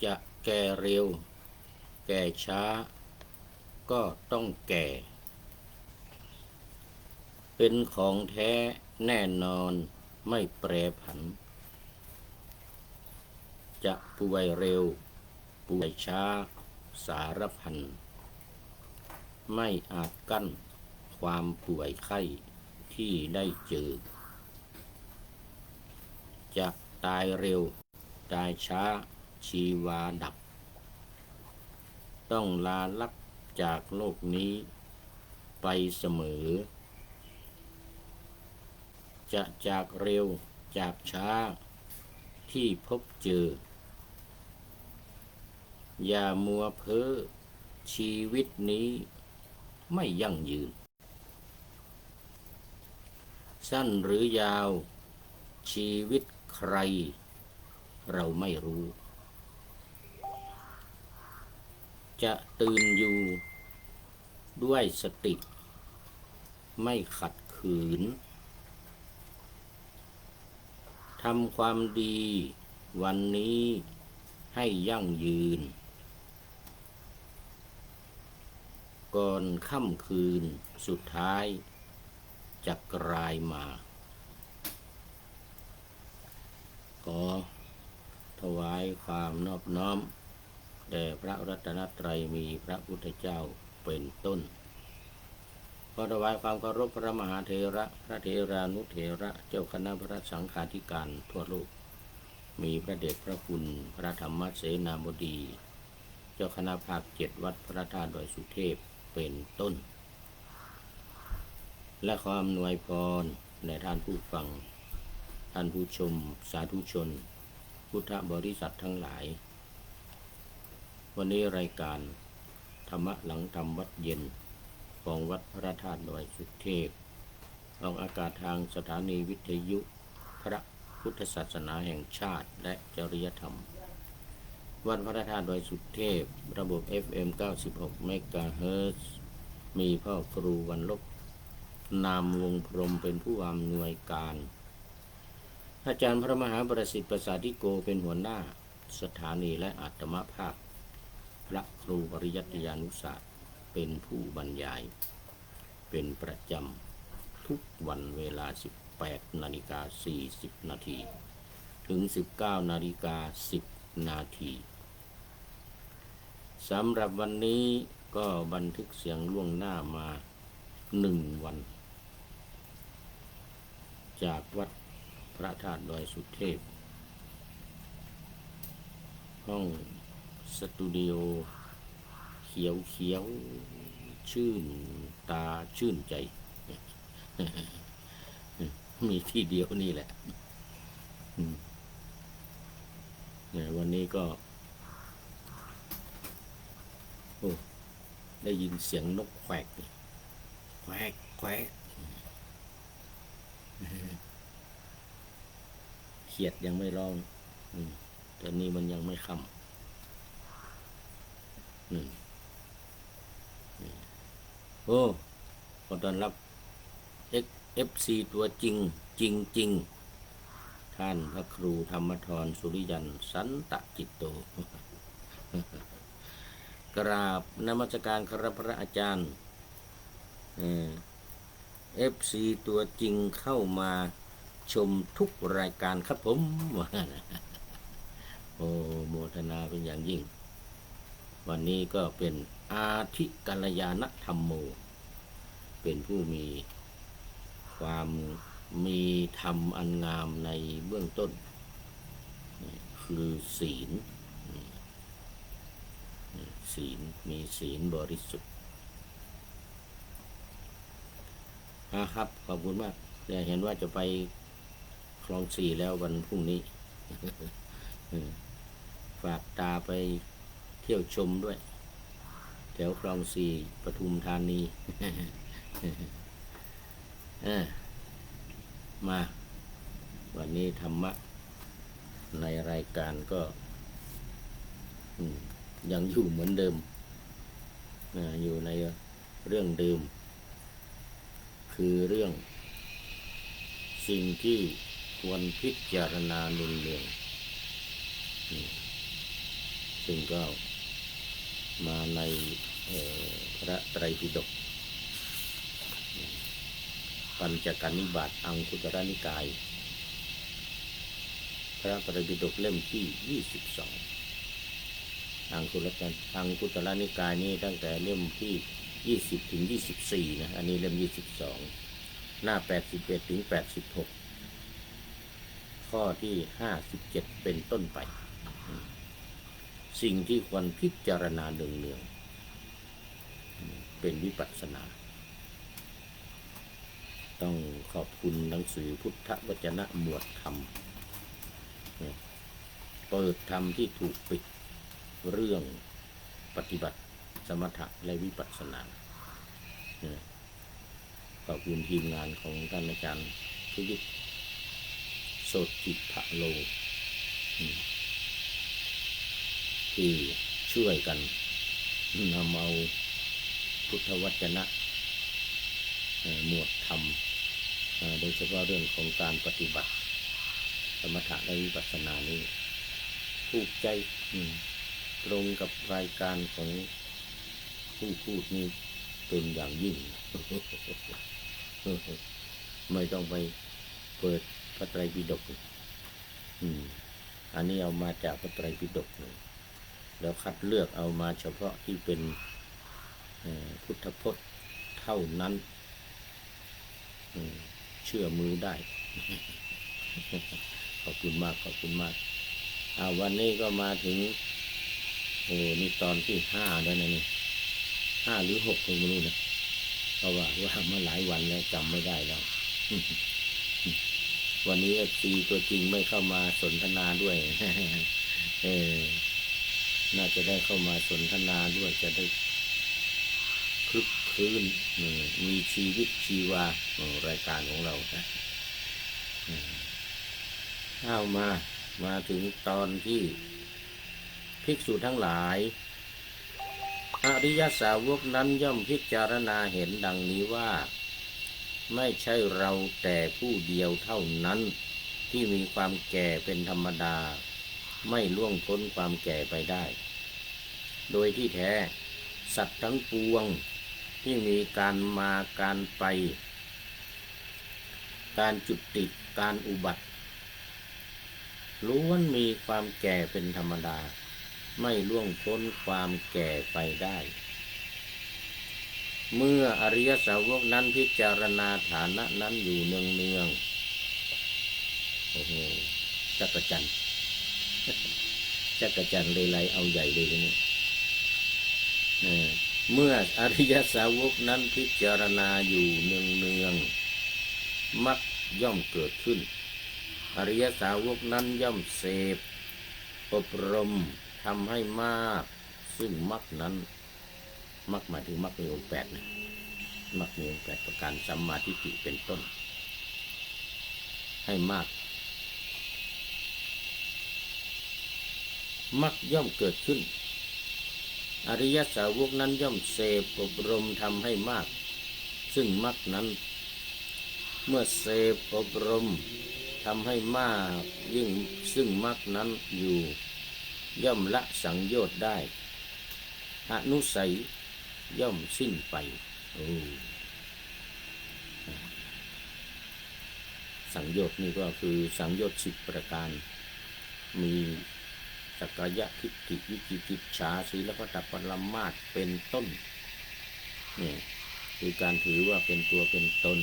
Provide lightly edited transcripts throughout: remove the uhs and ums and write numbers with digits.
จะแก่เร็วแก่ช้าก็ต้องแก่เป็นของแท้แน่นอนไม่แปรผันจะป่วยเร็วป่วยช้าสารพันไม่อาจกั้นความป่วยไข้ที่ได้เจอจะตายเร็วตายช้าชีวาดับต้องลาลับจากโลกนี้ไปเสมอจะจากเร็วจากช้าที่พบเจออย่ามัวเพ้อชีวิตนี้ไม่ยั่งยืนสั้นหรือยาวชีวิตใครเราไม่รู้จะตื่นอยู่ด้วยสติไม่ขัดขืนทำความดีวันนี้ให้ยั่งยืนก่อนค่ำคืนสุดท้ายจะกลายมาขอถวายความนอบน้อมแด่พระรัตนตรัยมีพระพุทธเจ้าเป็นต้นขอถวายความเคารพพระมหาเถระพระเถรานุเถระเจ้าคณะพระสังฆาธิการทั่วโลกมีพระเดชพระคุณพระธรรมเสนาบดีเจ้าคณะภาค7วัดพระธาตุดอยสุเทพเป็นต้นและขออำนวยพรแด่ท่านผู้ฟังท่านผู้ชมสาธุชนพุทธบริษัททั้งหลายวันนี้รายการธรรมะหลังธรรมวัดเย็นของวัดพระธาตุดอยสุเทพออกอากาศทางสถานีวิทยุพระพุทธศาสนาแห่งชาติและจริยธรรมวัดพระธาตุดอยสุเทพระบบ FM 96 เมกะเฮิรตซ์มีพ่อครูวันลบนามวงพรหมเป็นผู้อำนวยการอาจารย์พระมหาประสิทธิ์ประสาธิโกเป็นหัวหน้าสถานีและอาตมภาคพระครูปริยัติยานุศาสตร์เป็นผู้บรรยายเป็นประจำทุกวันเวลา 18:40 นาทีถึง 19:10 นาทีสำหรับวันนี้ก็บันทึกเสียงล่วงหน้ามา1 วันจากวัดพระธาตุดอยสุเทพห้องสตูดิโอเขียวชื่นตาชื่นใจ มีที่เดียวนี่แหละวันนี้ก็ได้ยินเสียงนกแขวกแควกแควกเขียดยังไม่ร้องแต่นี่มันยังไม่ค่ำขอต้อนรับ FC ตัวจริงท่านพระครูธรรมธรสุริยันสันตจิตโตกราบนมัสการครับพระอาจารย์FC ตัวจริงเข้ามาชมทุกรายการครับผมโมทนาเป็นอย่างยิ่งวันนี้ก็เป็นอาทิกัลยาณธรรมโมเป็นผู้มีความมีธรรมอันงามในเบื้องต้นคือศีลมีศีลบริสุทธิ์ครับขอบคุณมากแต่เห็นว่าจะไปคลอง4แล้ววันพรุ่งนี้ฝากตาไปเที่ยวชมด้วยแถวคลอง4ปทุมธานีมาวันนี้ธรรมะในรายการก็ยังอยู่เหมือนเดิมอยู่ในเรื่องเดิมคือเรื่องสิ่งที่ควรพิจารณาเนืองๆ ซึ่งก็มาในพระไตรปิฎกปัญจกนิบาตอังคุตรนิกายพระไตรปิฎกเล่มที่22อังคุตรนิกายนี้ตั้งแต่เล่มที่20ถึง24นะอันนี้เล่ม22หน้า81ถึง86ข้อที่57เป็นต้นไปสิ่งที่ควรพิจารณาเนืองๆเป็นวิปัสสนาต้องขอบคุณหนังสือพุทธวจนะหมวดธรรมเปิดธรรมที่ถูกปิดเรื่องปฏิบัติสมถะและวิปัสสนาขอบคุณทีมงานของท่านอาจารย์พิจิตรโสติภะโลที่ช่วยกันนำเอาพุทธวจนะหมวดธรรมโดยเฉพาะเรื่องของการปฏิบัติสมถะและวิปัสสนานี้ถูกใจตรงกับรายการของผู้พูดนี้เป็นอย่างยิ่ง ไม่ต้องไปเปิดพระไตรปิฎกอันนี้เอามาจากพระไตรปิฎกแล้วคัดเลือกเอามาเฉพาะที่เป็นพุทธพจน์เท่านั้นเชื่อมือได้ ขอบคุณมากวันนี้ก็มาถึงนี่ตอนที่5แล้วนะนี่5หรือ6ก็ไม่รู้นะเพราะว่ามาหลายวันแล้วจำไม่ได้แล้ว วันนี้FCตัวจริงไม่เข้ามาสนทนาด้วย น่าจะได้เข้ามาสนทนาด้วยจะได้คลึกคลื้นมีชีวิตชีวารายการของเราเข้ามาถึงตอนที่ภิกษุทั้งหลายอริยสาวกนั้นย่อมพิจารณาเห็นดังนี้ว่าไม่ใช่เราแต่ผู้เดียวเท่านั้นที่มีความแก่เป็นธรรมดาไม่ล่วงพ้นความแก่ไปได้โดยที่แท้สัตว์ทั้งปวงที่มีการมาการไปการจุติการอุบัติล้วนมีความแก่เป็นธรรมดาไม่ล่วงพ้นความแก่ไปได้เมื่ออริยสาวกนั้นพิจารณาฐานะนั้นอยู่เนืองๆโอ้โหจักรจันทร์เลยไหลเอาใหญ่เลยทีนี้เมื่ออริยสาวกนั้นพิจารณาอยู่เนืองๆมรรคย่อมเกิดขึ้นอริยสาวกนั้นย่อมเสพอบรมทำให้มากซึ่งมรรคนั้นมรรคหมายถึงมรรคมีองค์8นะมรรคมีองค์8ประการสัมมาทิฏฐิเป็นต้นให้มากมรรคย่อมเกิดขึ้นอริยสาวกนั้นย่อมเสพอบรมทำให้มากซึ่งมรรคนั้นเมื่อเสพอบรมทำให้มากยิ่งซึ่งมรรคนั้นอยู่ย่อมละสังโยชน์ได้อนุสัยย่อมสิ้นไปสังโยชน์นี่ก็คือสังโยชน์10ประการมีสักกายทิฏฐิวิจิกิจฉาศีลพัตตปรมาสเป็นต้นนี่คือการถือว่าเป็นตัวเป็นตน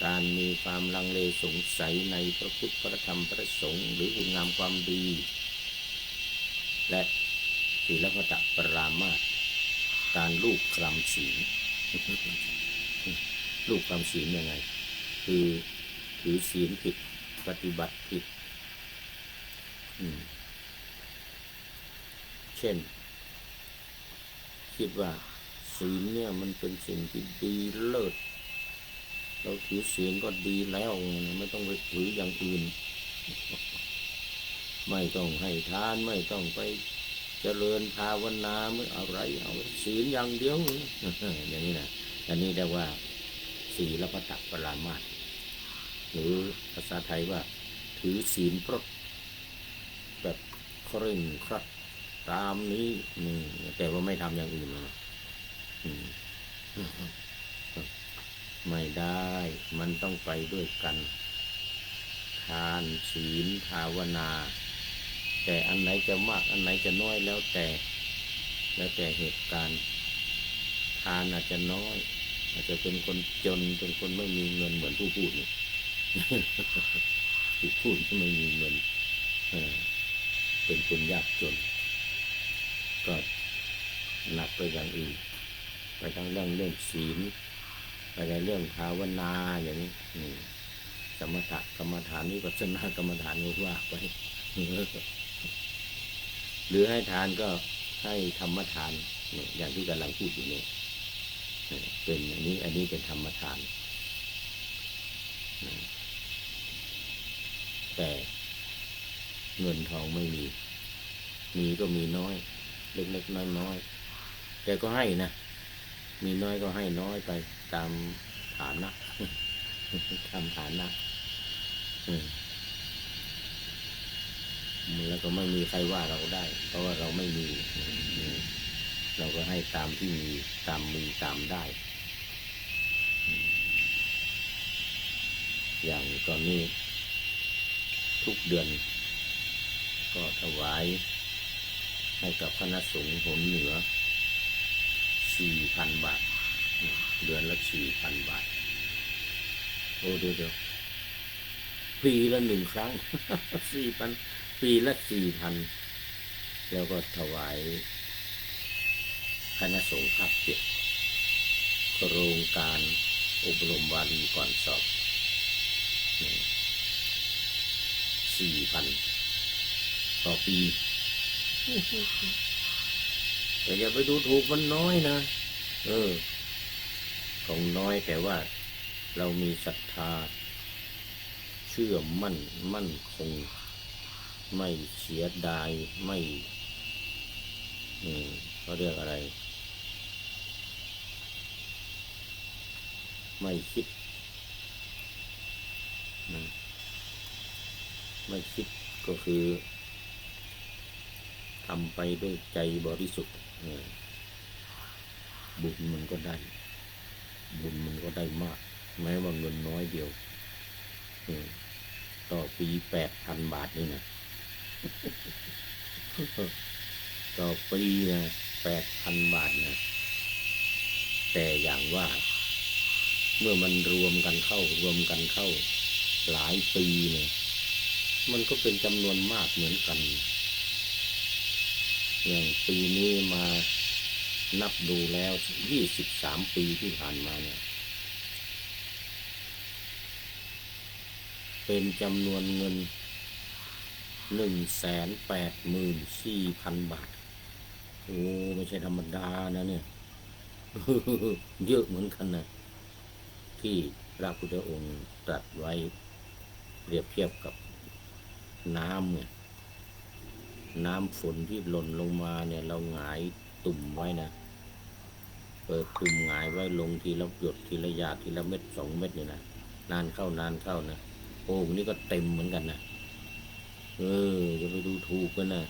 การมีความลังเลสงสัยในพระพุทธพระธรรมพระสงฆ์หรือคุณงามความดีและศีลพัตตปรามาสการลูกคลำศีล ลูกคลำศีลยังไงคือถือศีลผิดปฏิบัติผิดเช่นคิดว่าศีลเนี่ยมันเป็นสิ่งที่ดีเลิศเราถือศีลก็ดีแล้วไม่ต้องไปถืออย่างอื่นไม่ต้องให้ทานไม่ต้องไปเจริญภาวนาไม่อะไรเอาศีลอย่างเดียวอย่างนี้นะอันนี้เรียกว่าศีลพัตตปรามาสหรือภาษาไทยว่าถือศีลพรตแบบเคร่งครัด ตามนี้แต่ว่าไม่ทำอย่างอื่นนะอืมไม่ได้มันต้องไปด้วยกันทานศีลภาวนาแต่อันไหนจะมากอันไหนจะน้อยแล้วแต่เหตุการณ์ทานอาจจะน้อยอาจจะเป็นคนจนเป็นคนไม่มีเงินเหมือนผู้พูดนี่ ผู้พูดที่ไม่มีเงินเป็นคนยากจนก็หนักไปอย่างอื่นไปทั้งเรื่องศีลไปในเรื่องภาวนาอย่างนี้สมถะกรรมฐานนี้ก็ชนะกรรมฐานนี้ว่าไปหรือให้ทานก็ให้ธรรมทานอย่างที่กำลังพูดอยู่นี่เป็นอย่างนี้อันนี้เป็นธรรมทานแต่เงินทองไม่มีก็มีน้อยเล็กๆน้อยๆแต่ก็ให้นะมีน้อยก็ให้น้อยไปตามฐานะตามฐานะแล้วก็ไม่มีใครว่าเราได้เพราะว่าเราไม่มีเราก็ให้ตามที่มีตามได้อย่างตอนนี้ทุกเดือนก็ถวายให้กับคณะสงฆ์หนเหนือ 4,000 บาทเดือนละ 4,000 บาทโอ้เดี๋ยวปีละ1 ครั้ง 4,000 ปีละ 4,000 แล้วก็ถวายคณะสงฆ์ภาค7โครงการอบรมวารีก่อนสอบ 4,000 ต่อปีแต่อย่าไปดูถูกมันน้อยนะของน้อยแต่ว่าเรามีศรัทธาเชื่อมั่นคงไม่เสียดายไม่เขาเรียกอะไรไม่คิดไม่คิดก็คือทำไปด้วยใจบริสุทธิ์บุญมันก็ได้มากแม้ว่าเงินน้อยเดียวต่อปี 8,000 บาทนี่นะ ต่อปีนะ 8,000 บาทนะแต่อย่างว่าเมื่อมันรวมกันเข้าหลายปีเนี่ยมันก็เป็นจำนวนมากเหมือนกันอย่างปีนี้มานับดูแล้ว23 ปีที่ผ่านมาเนี่ยเป็นจำนวนเงิน 184,000 บาทโอ้ไม่ใช่ธรรมดานะเนี่ย เยอะเหมือนกันนะที่พระพุทธองค์ตรัสไว้เปรียบเทียบกับน้ำเนี่ยน้ำฝนที่หล่นลงมาเนี่ยเราหงายตุ่มไว้นะเปิดตุ่มหงายไว้ลงทีละหยดทีละหยาดทีละเม็ด2 เม็ดเนี่ยนะนานเข้านะโอ่งนี่ก็เต็มเหมือนกันนะจะไปดูถูกกันนะ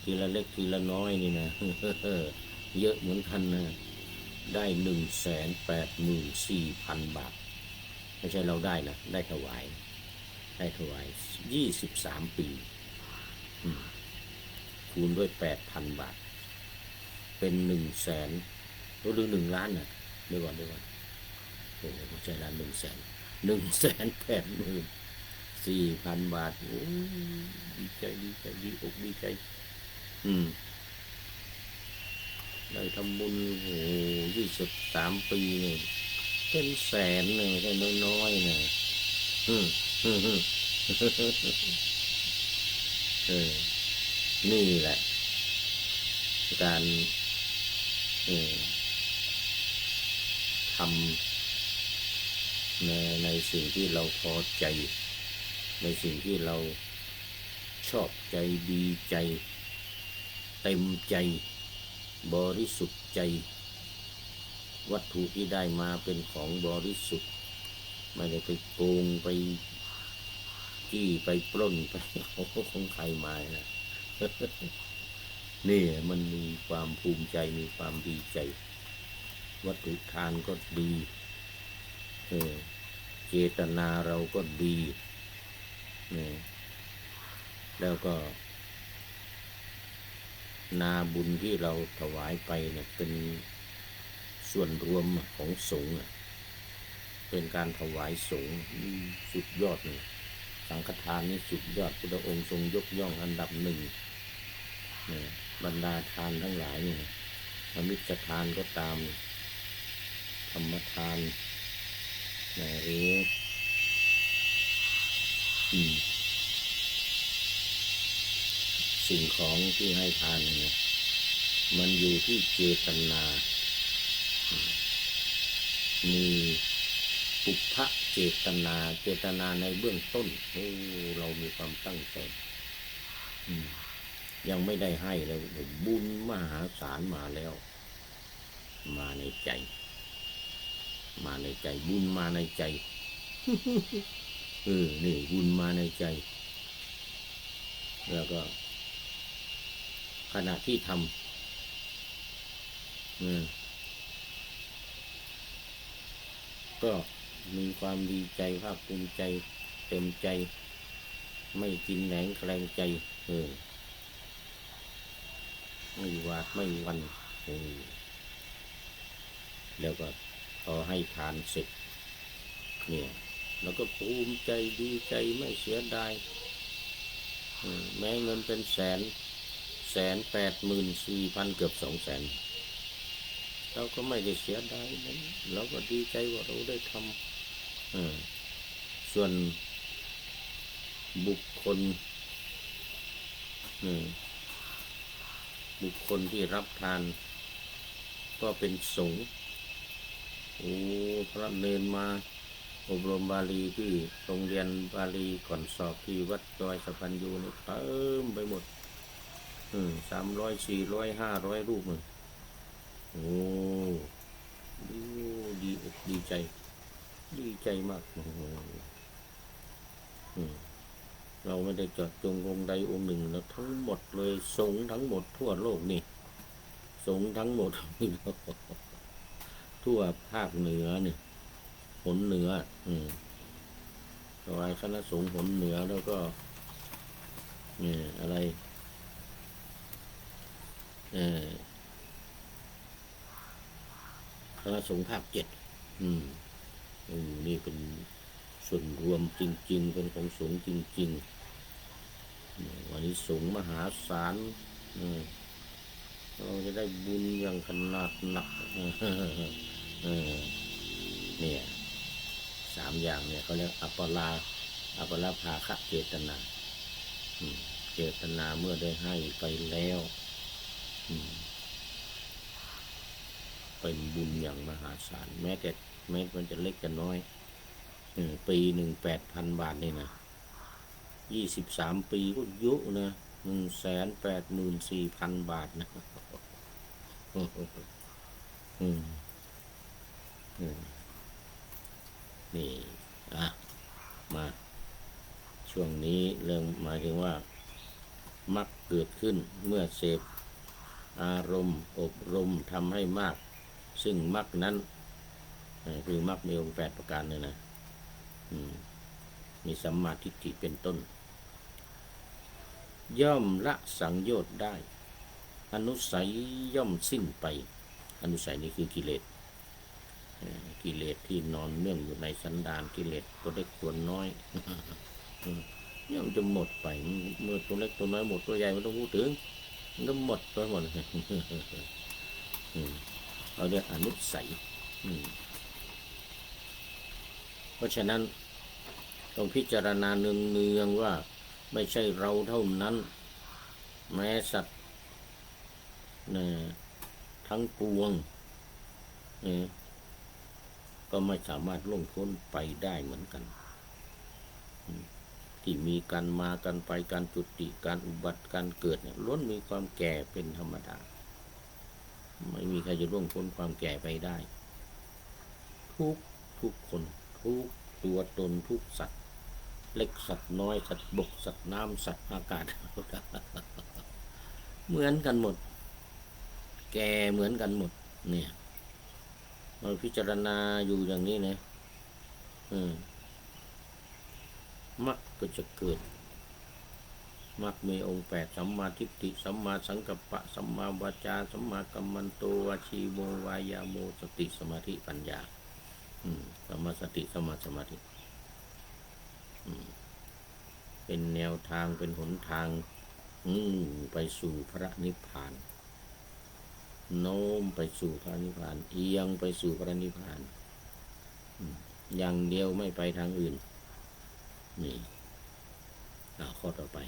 ทีละเล็กทีละน้อยนี่นะ เยอะเหมือนกันนะได้184,000 บาทไม่ใช่เราได้นะได้ถวาย23 ปีคูณด้วย 8,000 บาทเป็น100,000หรือ1 ล้านนะเดี๋ยวก่อนโอ้ไม่ใช่ล้าน184,000 บาทโอ้ดีใจดีอกดีใจได้ทำบุญโอ้23 ปีเนี่ยเป็นแสนเลยไม่ใช่น้อยๆนะนี่แหละการทำในสิ่งที่เราพอใจในสิ่งที่เราชอบใจดีใจเต็มใจบริสุทธิ์ใจวัตถุที่ได้มาเป็นของบริสุทธิ์ไม่ได้ไปโกงไปจี้ไปปล้นไปเอาของใครมานะ นี่มันมีความภูมิใจมีความดีใจวัตถุทานก็ดีเจตนาเราก็ดีแล้วก็นาบุญที่เราถวายไปเนี่ยเป็นส่วนรวมของสงฆ์เป็นการถวายสงฆ์สุดยอดเลยสังฆทานนี่สุดยอดพุทธองค์ทรงยกย่องอันดับหนึ่งบรรดาทานทั้งหลายเนี่ยธรรมิจทานก็ตามธรรมทานหรือสิ่งของที่ให้ทานเนี่ยมันอยู่ที่เจตนามีปุพพะเจตนาในเบื้องต้นเรามีความตั้งใจยังไม่ได้ให้เลยบุญมหาศาลมาแล้วมาในใจบุญมาในใจนี่บุญมาในใจแล้วก็ขณะที่ทำก็มีความดีใจภาคภูมิใจเต็มใจไม่กินแหนงแคลงใจไม่หวาดไม่หวั่นแล้วก็พอให้ทานเสร็จเนี่ยแล้วก็ภูมิใจดีใจไม่เสียดายแม้เงินเป็น184,000เกือบ200,000เราก็ไม่ได้เสียดายนั้นเราก็ดีใจว่าเราได้ทำส่วนบุคคลที่รับทานก็เป็นสงฆ์พระเนนมาอบรมบาลีที่โรงเรียนบาลีก่อนสอบที่วัดดอยสะพันยูนี่เติมไปหมด300 400 500รูปเลยดีอกดีใจมากเราไม่ได้เจาะจงองค์ใดองค์หนึ่งแล้วทั้งหมดเลยสงฆ์ทั้งหมดทั่วโลกนี่สงฆ์ทั้งหมด ทั่วภาคเหนือนี่หนเหนือถวายคณะสงฆ์หนเหนือแล้วก็อะไรคณะสงฆ์ภาค7นี่เป็นส่วนรวมจริงๆเป็นของสงฆ์จริงๆวันนี้สงฆ์มหาศาลเราจะได้บุญอย่างขนาดหนักเนี่ย3อย่างเนี่ยเขาเรียกอัปปลาภาคะเจตนาเจตนาเมื่อได้ให้ไปแล้วเป็นบุญอย่างมหาศาลแม้มันจะเล็กจะน้อยปีหนึ่ง8,000 บาทนี่นะ23 ปีก็เยอะนะ184,000 บาทนะนี่มาช่วงนี้เรื่องหมายถึงว่ามรรคเกิดขึ้นเมื่อเสพอารมณ์อบรมทำให้มากซึ่งมรรคนั้นคือมรรคมีองค์8ประการเลยนะมีสัมมาทิฏฐิเป็นต้นย่อมละสังโยชน์ได้อนุสัยย่อมสิ้นไปอนุสัยนี้คือกิเลสที่นอนเนื่องอยู่ในสันดานกิเลสตัวเล็กตัวน้อยย่อมจะหมดไปเมื่อตัวเล็กตัวน้อยหมดตัวใหญ่ไม่ต้องพูดถึงมันก็หมดไปหมดเราเรียกอนุสัยเพราะฉะนั้นต้องพิจารณาเนืองๆว่าไม่ใช่เราเท่านั้นแม้สัตว์ทั้งปวงก็ไม่สามารถล่วงพ้นไปได้เหมือนกันที่มีการมากันไปการจุติการอุบัติการเกิดเนี่ยล้วนมีความแก่เป็นธรรมดาไม่มีใครจะล่วงพ้นความแก่ไปได้ทุกคนทุกตัวตนทุกสัตว์เล็กสัตว์น้อยสัตว์บกสัตว์น้ำสัตว์อากาศ เหมือนกันหมดแก่เหมือนกันหมดเนี่ยเราพิจารณาอยู่อย่างนี้นะมรรคก็จะเกิดมรรคมีองค์8สัมมาทิฏฐิสัมมาสังกัปปะสัมมาวาจาสัมมากัมมันโตวาชีโมวายาโมสติสมาธิปัญญาสัมมาสติสัมมาสมาธิเป็นแนวทางเป็นหนทางไปสู่พระนิพพานโน้มไปสู่พระนิพพานเอียงไปสู่พระนิพพานอย่างเดียวไม่ไปทางอื่นนี่ข้อต่อไป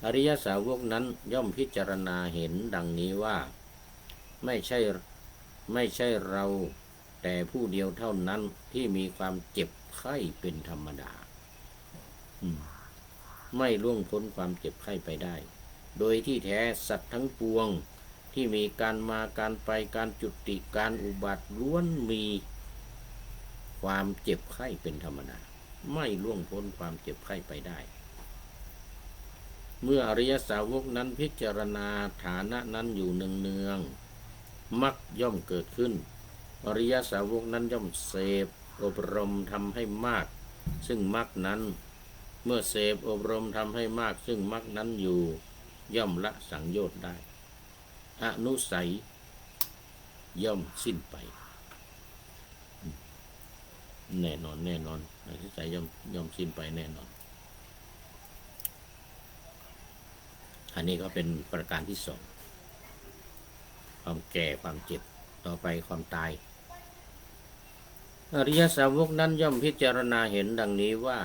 อริยสาวกนั้นย่อมพิจารณาเห็นดังนี้ว่าไม่ใช่เราแต่ผู้เดียวเท่านั้นที่มีความเจ็บไข้เป็นธรรมดาไม่ล่วงพ้นความเจ็บไข้ไปได้โดยที่แท้สัตว์ทั้งปวงที่มีการมาการไปการจุติการอุบัติล้วนมีความเจ็บไข้เป็นธรรมดาไม่ล่วงพ้นความเจ็บไข้ไปได้เมื่ออริยสาวกนั้นพิจารณาฐานะนั้นอยู่เนืองๆมรรคย่อมเกิดขึ้นอริยสาวกนั้นย่อมเสพอบรมทำให้มากซึ่งมรรคนั้นเมื่อเสพอบรมทำให้มากซึ่งมรรคนั้นอยู่ย่อมละสังโยชน์ได้อนุสัยย่อมสิ้นไปแน่นอนอนุสัยย่อมสิ้นไปแน่นอนอันนี้ก็เป็นประการที่สองความแก่ความเจ็บต่อไปความตายอริยสาวกนั้นย่อมพิจารณาเห็นดังนี้ว่า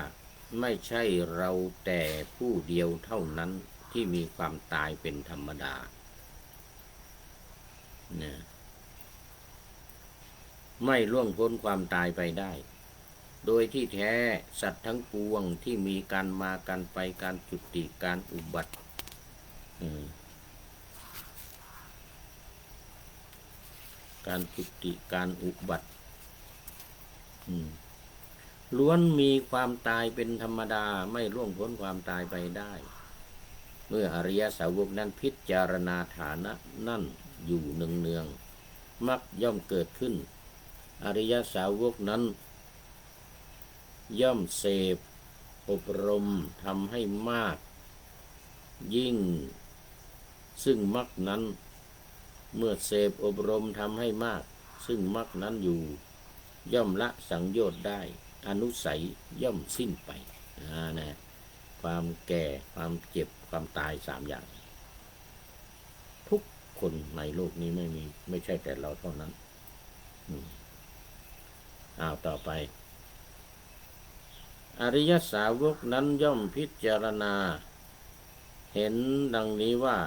ไม่ใช่เราแต่ผู้เดียวเท่านั้นที่มีความตายเป็นธรรมดาเนี่ยไม่ล่วงพ้นความตายไปได้โดยที่แท้สัตว์ทั้งปวงที่มีการมาการไปการจุติการอุบัติการจุติการอุบัติล้วนมีความตายเป็นธรรมดาไม่ล่วงพ้นความตายไปได้เมื่ออริยสาวกนั้นพิจารณาฐานะนั่นอยู่เนืองๆมรรคย่อมเกิดขึ้นอริยสาวกนั้นย่อมเสพอบรมทำให้มากยิ่งซึ่งมรรคนั้นเมื่อเสพอบรมทำให้มากซึ่งมรรคนั้นอยู่ย่อมละสังโยชน์ได้อนุสัยย่อมสิ้นไปนะความแก่ความเจ็บความตาย3อย่างทุกคนในโลกนี้ไม่ใช่แต่เราเท่านั้นต่อไปอริยสาวกนั้นย่อมพิจารณาเห็นดังนี้ว่า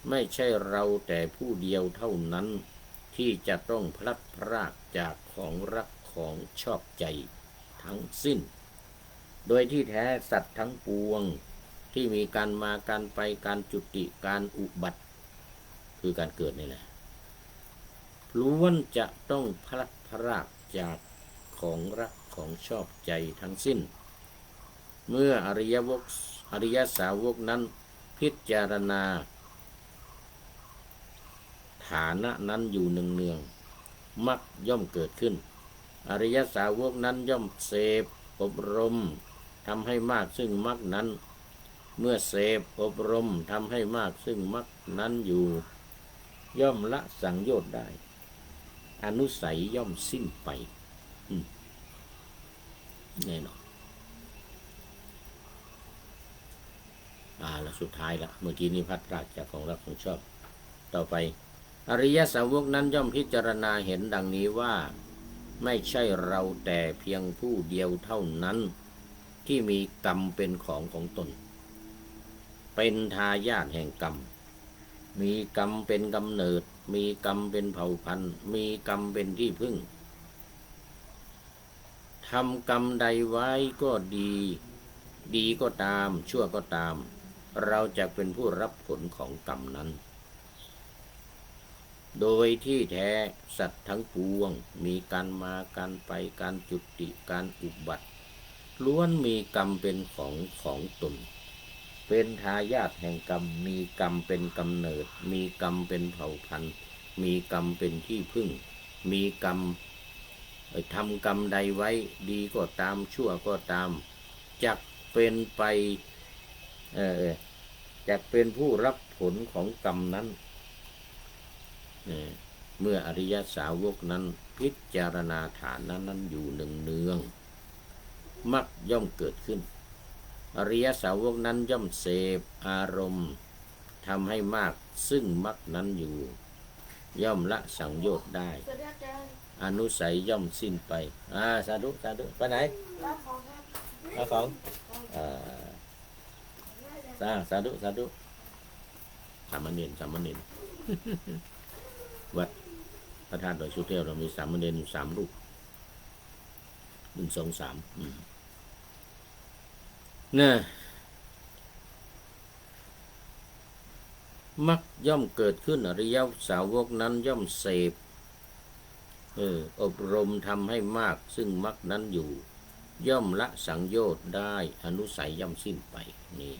ไม่ใช่เราแต่ผู้เดียวเท่านั้นที่จะต้องพลัดพรากจากของรักของชอบใจทั้งสิ้นโดยที่แท้สัตว์ทั้งปวงที่มีการมาการไปการจุติการอุบัติคือการเกิดนี่แหละล้วนจะต้องพลัดพรากจากของรักของชอบใจทั้งสิ้นเมื่ออริยสาวกนั้นพิจารณาฐานะนั้นอยู่เนืองๆมรรคย่อมเกิดขึ้นอริยสาวกนั้นย่อมเสพอบรมทำให้มากซึ่งมรรคนั้นเมื่อเสพอบรมทำให้มากซึ่งมรรคนั้นอยู่ย่อมละสังโยชน์ได้อนุสัยย่อมสิ้นไปแน่นอนแล้วสุดท้ายละเมื่อกี้นี้พัดพรากจากของรักของชอบต่อไปอริยสาวกนั้นย่อมพิจารณาเห็นดังนี้ว่าไม่ใช่เราแต่เพียงผู้เดียวเท่านั้นที่มีกรรมเป็นของตนเป็นทายาทแห่งกรรมมีกรรมเป็นกำเนิดมีกรรมเป็นเผ่าพันธุ์มีกรรมเป็นที่พึ่งทำกรรมใดไว้ก็ดีก็ตามชั่วก็ตามเราจะเป็นผู้รับผลของกรรมนั้นโดยที่แท้สัตว์ทั้งปวงมีการมาการไปการจุติการอุบัติล้วนมีกรรมเป็นของตน เป็นทายาทแห่งกรรมมีกรรมเป็นกำเนิดมีกรรมเป็นเผ่าพันธุ์มีกรรมเป็นที่พึ่งมีกรรมทำกรรมใดไว้ดีก็ตามชั่วก็ตามจักเป็นไปจักเป็นผู้รับผลของกรรมนั้นเมื่ออริยสาวกนั้นพิจารณาฐานนั้นอยู่เนืองๆมรรคย่อมเกิดขึ้นอริยสาวกนั้นย่อมเสพอารมณ์ทำให้มากซึ่งมรรคนั้นอยู่ย่อมละสังโยชน์ได้อนุสัยย่อมสิ้นไปสาธุสาธุไปไหนเอาของสาธุสาธุสามเณรวัดพระธาตุดอยสุเทพเรามีสามเณรอยู่3 รูป1 2 3เนี่ยมักย่อมเกิดขึ้นอริยสาวกนั้นย่อมเสพอบรมทำให้มากซึ่งมักนั้นอยู่ย่อมละสังโยชน์ได้อนุสัยย่อมสิ้นไปนี่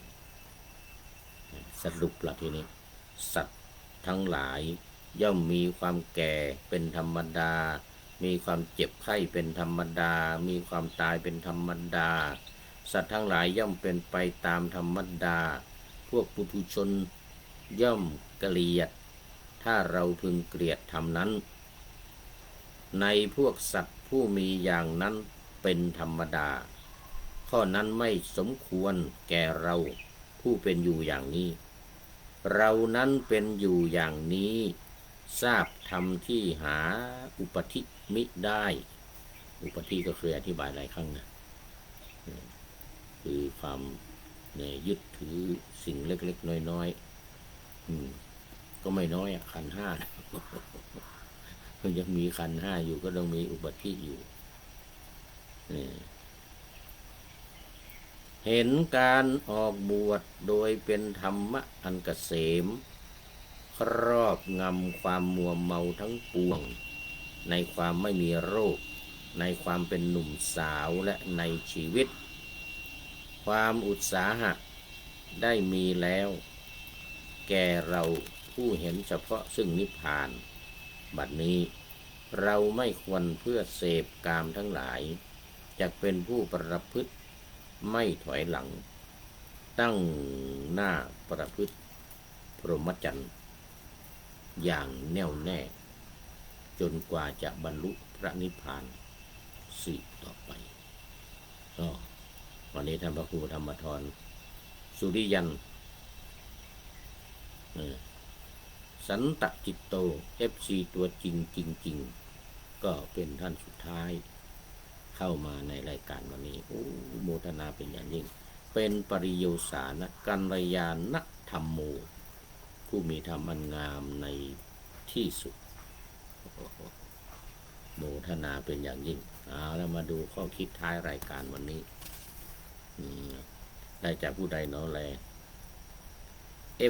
สรุปละทีนี้สัตว์ทั้งหลายย่อมมีความแก่เป็นธรรมดามีความเจ็บไข้เป็นธรรมดามีความตายเป็นธรรมดาสัตว์ทั้งหลายย่อมเป็นไปตามธรรมดาพวกปุถุชนย่อมเกลียดถ้าเราพึงเกลียดธรรมนั้นในพวกสัตว์ผู้มีอย่างนั้นเป็นธรรมดาข้อนั้นไม่สมควรแก่เราผู้เป็นอยู่อย่างนี้เรานั้นเป็นอยู่อย่างนี้ทราบธรรมที่หาอุปธิมิได้อุปธิก็เคยอธิบายหลายครั้งนะคือความยึดถือสิ่งเล็กๆน้อยๆก็ไม่น้อยขันธ์ 5มันยังมีขันธ์ 5อยู่ก็ต้องมีอุปธิอยู่เห็นการออกบวชโดยเป็นธรรมะอันเกษมครอบงำความมัวเมาทั้งปวงในความไม่มีโรคในความเป็นหนุ่มสาวและในชีวิตความอุตสาหะได้มีแล้วแก่เราผู้เห็นเฉพาะซึ่งนิพพานบัดนี้เราไม่ควรเพื่อเสพกามทั้งหลายจักเป็นผู้ประพฤติไม่ถอยหลังตั้งหน้าประพฤติพรหมจรรย์อย่างแน่วแน่จนกว่าจะบรรลุพระนิพพานสืบต่อไปวันนี้ท่านพระครูธรรมธรสุริยันสันตจิตโต FC ตัวจริงก็เป็นท่านสุดท้ายเข้ามาในรายการวันนี้โมทนาเป็นอย่างยิ่งเป็นปริโยสานกัลยาณธรรมโมผู้มีธรรมอันงามในที่สุดโมทนาเป็นอย่างยิ่งแล้วมาดูข้อคิดท้ายรายการวันนี้ได้จากผู้ใดเนาะแล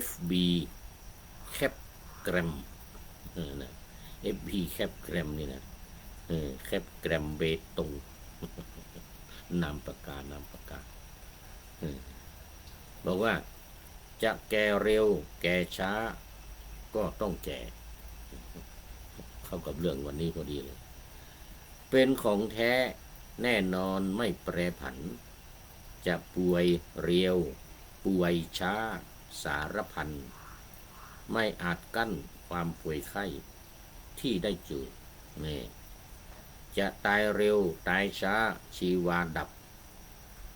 FB แคปแกรมนะ FB แคปแกรมนี่นะแคปแกรมเบตงนามปากกาบอกว่าจะแก่เร็วแก่ช้าก็ต้องแก่เข้ากับเรื่องวันนี้พอดีเลยเป็นของแท้แน่นอนไม่แปรผันจะป่วยเร็วป่วยช้าสารพันไม่อาจกั้นความป่วยไข้ที่ได้เจอจะตายเร็วตายช้าชีวาดับ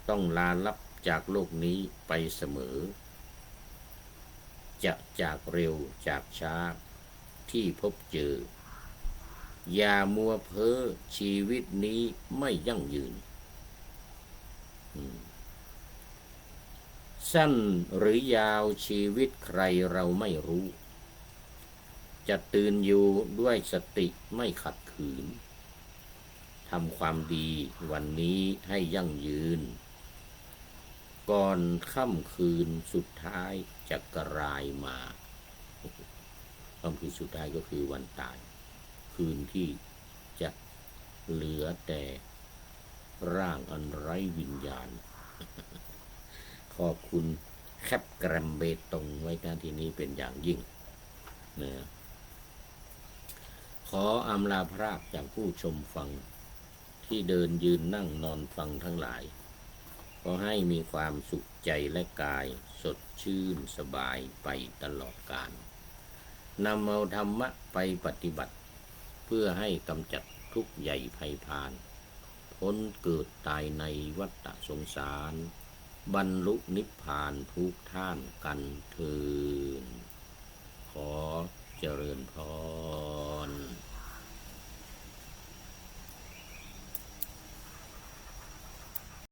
ต้องลาลับจากโลกนี้ไปเสมอจะจากเร็วจากช้าที่พบเจออย่ามัวเพ้อชีวิตนี้ไม่ยั่งยืนสั้นหรือยาวชีวิตใครเราไม่รู้จะตื่นอยู่ด้วยสติไม่ขัดขืนทำความดีวันนี้ให้ยั่งยืนก่อนค่ำคืนสุดท้ายจะกรายมาค่ำคืนสุดท้ายก็คือวันตายคืนที่จะเหลือแต่ร่างอันไร้วิญญาณขอบคุณ แคปแกรมเบตงไว้หน้าที่นี้เป็นอย่างยิ่งนะขออำลาพระจากผู้ชมฟังที่เดินยืนนั่งนอนฟังทั้งหลายขอให้มีความสุขใจและกายสดชื่นสบายไปตลอดกาลนำเอาธรรมะไปปฏิบัติเพื่อให้กำจัดทุกข์ใหญ่ภัยพานพ้นเกิดตายในวัฏสงสารบรรลุนิพพานทุกท่านกันเถิดขอเจริญพร